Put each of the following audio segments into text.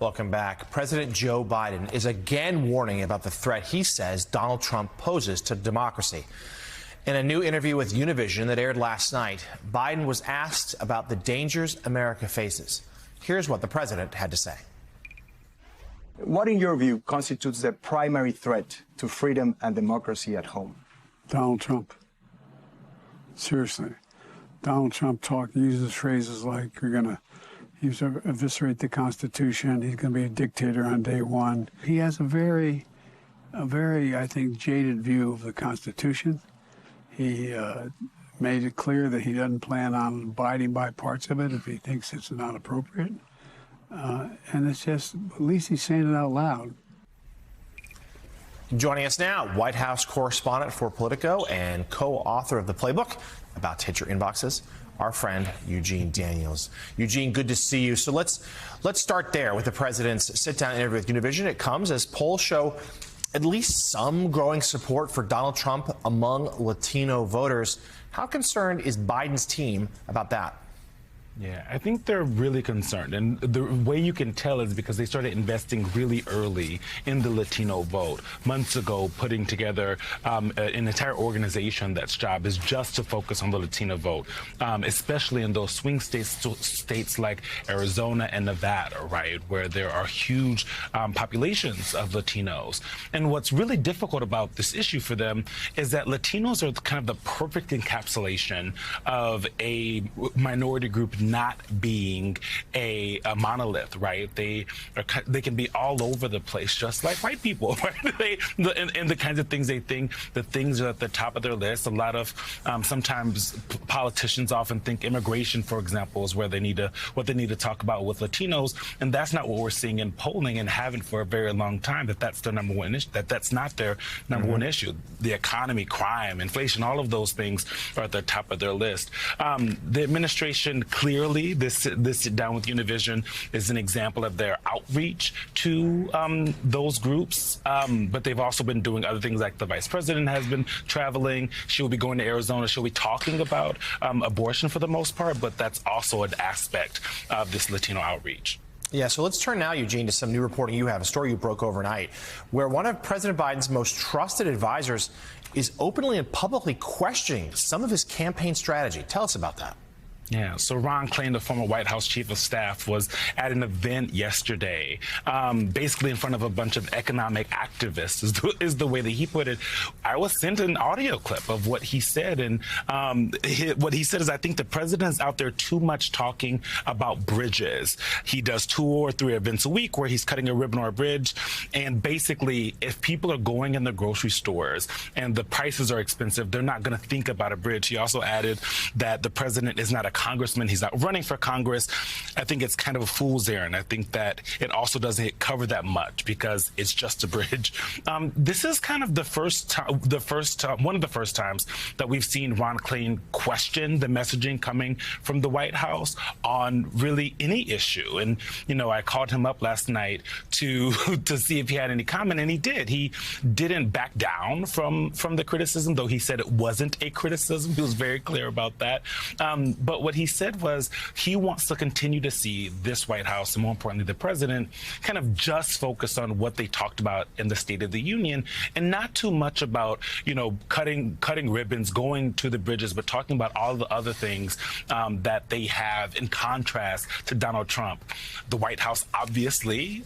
Welcome back. President Joe Biden is again warning about the threat he says Donald Trump poses to democracy. In a new interview with Univision that aired last night, Biden was asked about the dangers America faces. Here's what the president had to say. What, in your view, constitutes the primary threat to freedom and democracy at home? Donald Trump. Seriously. Donald Trump uses phrases like he's going to eviscerate the Constitution. He's going to be a dictator on day one. He has a very, I think, jaded view of the Constitution. He made it clear that he doesn't plan on abiding by parts of it if he thinks it's not appropriate. And it's just, at least he's saying it out loud. Joining us now, White House correspondent for Politico and co-author of The Playbook, about to hit your inboxes, our friend Eugene Daniels. Eugene, good to see you. So let's start there with the president's sit-down interview with Univision. It comes as polls show at least some growing support for Donald Trump among Latino voters. How concerned is Biden's team about that? Yeah, I think they're really concerned. And the way you can tell is because they started investing really early in the Latino vote. Months ago, putting together an entire organization that's job is just to focus on the Latino vote, especially in those swing states like Arizona and Nevada, right, where there are huge populations of Latinos. And what's really difficult about this issue for them is that Latinos are kind of the perfect encapsulation of a minority group not being a monolith, right? They can be all over the place, just like white people, right? And the kinds of things they think, the things are at the top of their list. A lot of sometimes politicians often think immigration, for example, is where what they need to talk about with Latinos, and that's not what we're seeing in polling and haven't for a very long time. That's their number one issue. That's not their number one issue. The economy, crime, inflation, all of those things are at the top of their list. The administration clearly, this sit down with Univision is an example of their outreach to those groups. But they've also been doing other things, like the vice president has been traveling. She'll be going to Arizona. She'll be talking about abortion for the most part, but that's also an aspect of this Latino outreach. Yeah, so let's turn now, Eugene, to some new reporting you have, a story you broke overnight, where one of President Biden's most trusted advisors is openly and publicly questioning some of his campaign strategy. Tell us about that. Yeah, so Ron Klain, the former White House chief of staff, was at an event yesterday, basically in front of a bunch of economic activists, is the way that he put it. I was sent an audio clip of what he said, and what he said is, I think the president is out there too much talking about bridges. He does 2 or 3 events a week where he's cutting a ribbon or a bridge, and basically, if people are going in the grocery stores and the prices are expensive, they're not going to think about a bridge. He also added that the president is not a congressman. He's not running for Congress. I think it's kind of a fool's errand. I think that it also doesn't cover that much because it's just a bridge. This is kind of one of the first times that we've seen Ron Klain question the messaging coming from the White House on really any issue. And, I called him up last night to see if he had any comment, and he did. He didn't back down from the criticism, though he said it wasn't a criticism. He was very clear about that. But what he said was he wants to continue to see this White House, and more importantly, the president, kind of just focus on what they talked about in the State of the Union, and not too much about, cutting ribbons, going to the bridges, but talking about all the other things that they have in contrast to Donald Trump. The White House obviously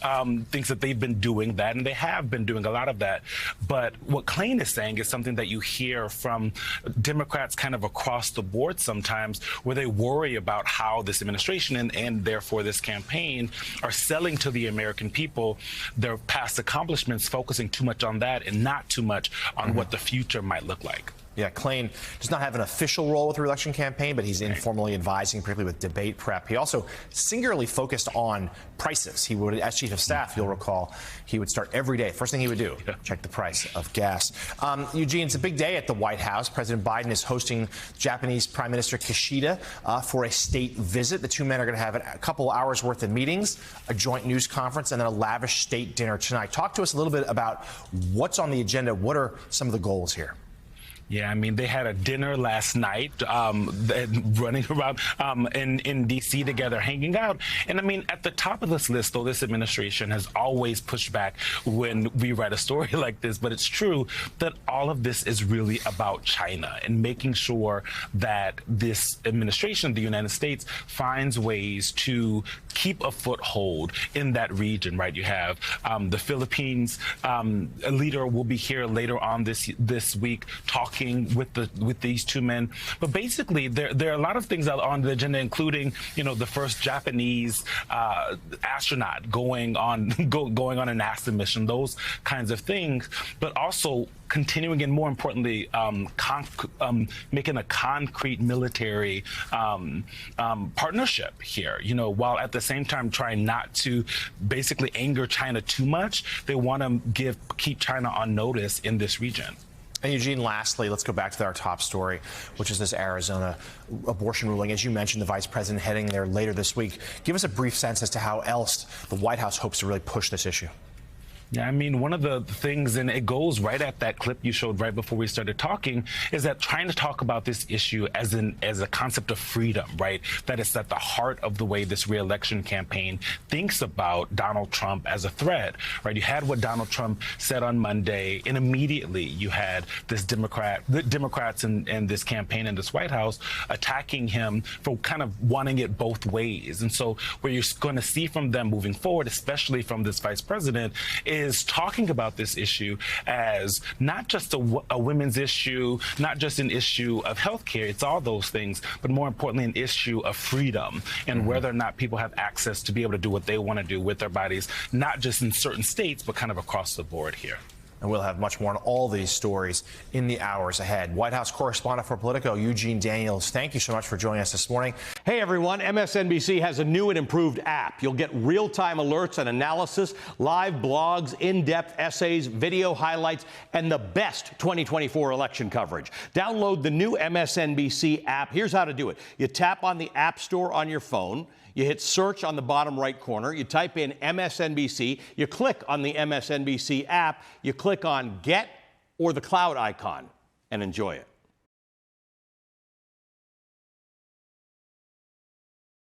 thinks that they've been doing that, and they have been doing a lot of that. But what Klain is saying is something that you hear from Democrats kind of across the board sometimes, where they worry about how this administration and therefore this campaign are selling to the American people their past accomplishments, focusing too much on that and not too much on what the future might look like. Yeah, Klain does not have an official role with the election campaign, but he's informally advising, particularly with debate prep. He also singularly focused on prices. He would, as chief of staff, you'll recall, he would start every day. First thing he would do, check the price of gas. Eugene, it's a big day at the White House. President Biden is hosting Japanese Prime Minister Kishida for a state visit. The two men are going to have a couple hours worth of meetings, a joint news conference, and then a lavish state dinner tonight. Talk to us a little bit about what's on the agenda. What are some of the goals here? Yeah, I mean, they had a dinner last night, running around in D.C. together, hanging out. And I mean, at the top of this list, though, this administration has always pushed back when we write a story like this. But it's true that all of this is really about China and making sure that this administration, the United States, finds ways to keep a foothold in that region, right? You have the Philippines. A leader will be here later on this week talking with these two men. But basically, there are a lot of things on the agenda, including, the first Japanese astronaut going on a NASA mission, those kinds of things, but also continuing and, more importantly, making a concrete military partnership here, while at the same time trying not to basically anger China too much. They want to keep China on notice in this region. And Eugene, lastly, let's go back to our top story, which is this Arizona abortion ruling. As you mentioned, the vice president heading there later this week. Give us a brief sense as to how else the White House hopes to really push this issue. Yeah, I mean, one of the things, and it goes right at that clip you showed right before we started talking, is that trying to talk about this issue as a concept of freedom, right? That is at the heart of the way this re-election campaign thinks about Donald Trump as a threat, right? You had what Donald Trump said on Monday, and immediately you had the Democrats in this campaign in this White House attacking him for kind of wanting it both ways. And so where you're going to see from them moving forward, especially from this vice president, is talking about this issue as not just a women's issue, not just an issue of health care, it's all those things, but more importantly, an issue of freedom and whether or not people have access to be able to do what they want to do with their bodies, not just in certain states, but kind of across the board here. And we'll have much more on all these stories in the hours ahead. White House correspondent for Politico, Eugene Daniels, thank you so much for joining us this morning. Hey, everyone. MSNBC has a new and improved app. You'll get real-time alerts and analysis, live blogs, in-depth essays, video highlights, and the best 2024 election coverage. Download the new MSNBC app. Here's how to do it. You tap on the App Store on your phone. You hit search on the bottom right corner. You type in MSNBC. You click on the MSNBC app. You click on Get or the cloud icon and enjoy it.